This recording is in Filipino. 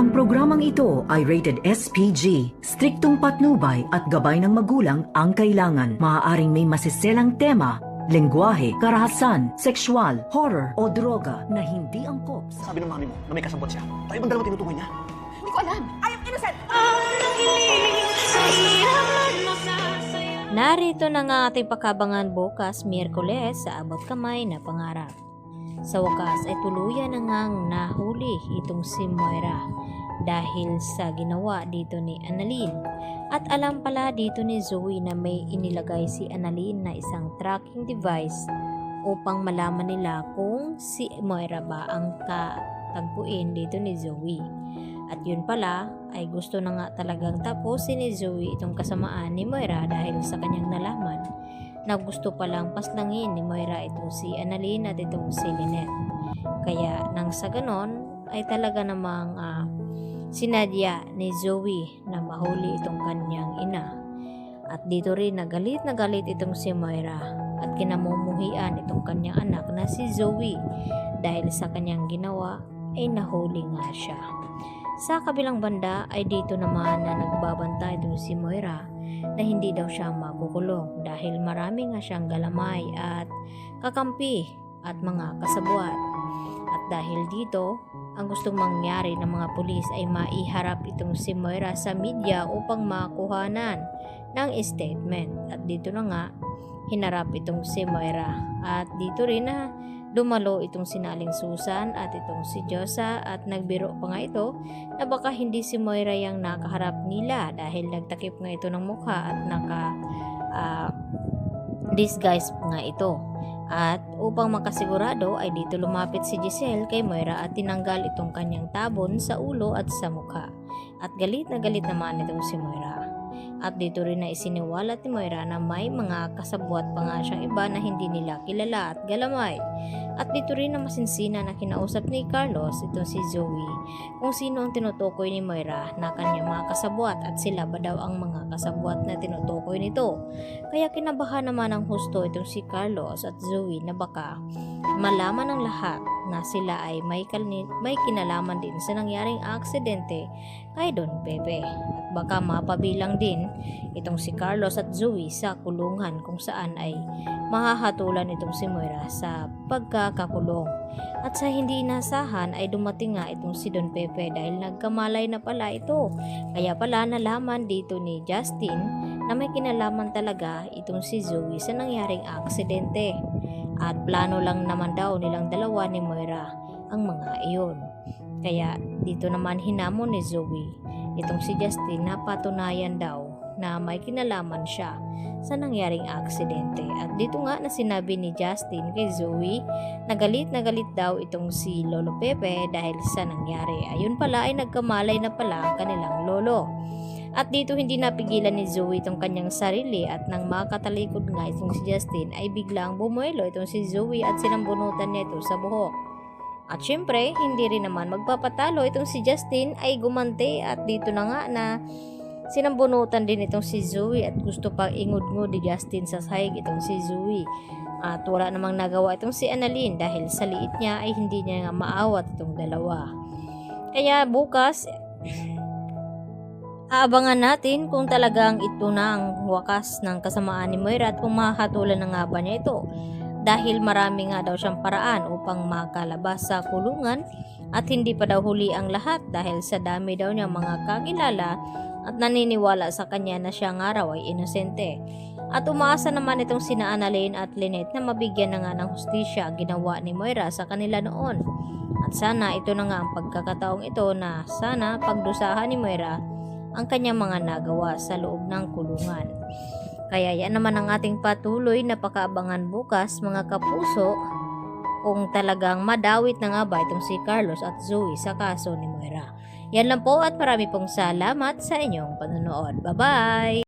Ang programang ito ay rated SPG. Striktong patnubay at gabay ng magulang ang kailangan. Maaaring may masiselang tema, lengguwahe, karahasan, sexual, horror o droga na hindi angkop sa... Sabi ng mami mo na may kasabot siya. Tayo bang dalawa tinutukoy niya? Hindi ko alam. I am innocent. Narito na nga ating pakabangan bukas, Miyerkules, sa abot kamay na pangarap. Sa wakas ay tuluyan na ngang nahuli itong si Moira dahil sa ginawa dito ni Annalyn. At alam pala dito ni Zoe na may inilagay si Annalyn na isang tracking device upang malaman nila kung si Moira ba ang katagpuin dito ni Zoe. At yun pala ay gusto na nga talagang tapusin ni Zoe itong kasamaan ni Moira dahil sa kanyang nalaman na gusto palang paslangin ni Moira itong si Annalyn at itong si Lynette. Kaya nang sa ganon ay talaga namang sinadya ni Zoe na mahuli itong kanyang ina. At dito rin na galit itong si Moira at kinamumuhian itong kanyang anak na si Zoe dahil sa kanyang ginawa ay nahuli nga siya. Sa kabilang banda ay dito naman na nagbabanta itong si Moira na hindi daw siya makukulong dahil marami nga siyang galamay at kakampi at mga kasabwat. At dahil dito, ang gustong mangyari ng mga pulis ay maiharap itong si Moira sa media upang makuhanan ng statement. At dito na nga, hinarap itong si Moira. At dito rin na dumalo itong sinaling Susan at itong si Josa at nagbiro pa nga ito na baka hindi si Moira yung nakaharap nila dahil nagtakip nga ito ng mukha at disguise nga ito. At upang makasigurado ay dito lumapit si Giselle kay Moira at tinanggal itong kanyang tabon sa ulo at sa mukha. At galit na galit naman itong si Moira. At dito rin na isiniwalat ni Moira na may mga kasabwat pa nga siyang iba na hindi nila kilala at galamay. At dito rin na masinsina na kinausap ni Carlos, ito si Zoe, kung sino ang tinutukoy ni Moira na kanyang mga kasabwat at sila ba daw ang mga kasabwat na tinutukoy nito. Kaya kinabahan naman ang husto itong si Carlos at Zoe na baka malaman ng lahat na sila ay may kinalaman din sa nangyaring aksidente kay Don Pepe. At baka mapabilang din itong si Carlos at Zoe sa kulungan kung saan ay mahahatulan itong si Moira sa pagkakakulong. At sa hindi inasahan ay dumating nga itong si Don Pepe dahil nagkamalay na pala ito. Kaya pala nalaman dito ni Justin na may kinalaman talaga itong si Zoe sa nangyaring aksidente. At plano lang naman daw nilang dalawa ni Moira ang mga iyon. Kaya dito naman hinamon ni Zoe itong si Justin na patunayan daw na may kinalaman siya sa nangyaring aksidente. At dito nga na sinabi ni Justin kay Zoe na galit daw itong si Lolo Pepe dahil sa nangyari. Ayun pala ay nagkamalay na pala ang kanilang lolo. At dito hindi napigilan ni Zoe itong kanyang sarili at nang makatalikod nga itong si Justin ay biglang bumuelo itong si Zoe at sinambunutan niya ito sa buhok. At syempre, hindi rin naman magpapatalo itong si Justin ay gumante at dito na nga na sinambunutan din itong si Zoe at gusto pang ingud-ngud ni Justin sa sahig itong si Zoe. At wala namang nagawa itong si Annalyn dahil sa liit niya ay hindi niya nga maawat itong dalawa. Kaya bukas, aabangan natin kung talagang ito na ang wakas ng kasamaan ni Moira at kung mahatulan na nga ba niya ito. Dahil marami nga daw siyang paraan upang makalabas sa kulungan at hindi pa daw huli ang lahat dahil sa dami daw niya mga kakilala at naniniwala sa kanya na siya nga raw ay inosente. At umaasa naman itong sina Annalyn at Lynette na mabigyan na nga ng hustisya ang ginawa ni Moira sa kanila noon. At sana ito na nga ang pagkakataong ito na sana pagdusahan ni Moira ang kanyang mga nagawa sa loob ng kulungan. Kaya yan naman ang ating patuloy na pakaabangan bukas mga kapuso kung talagang madawit na nga ba itong si Carlos at Zoe sa kaso ni Moira. Yan lang po at marami pong salamat sa inyong panonood. Bye-bye!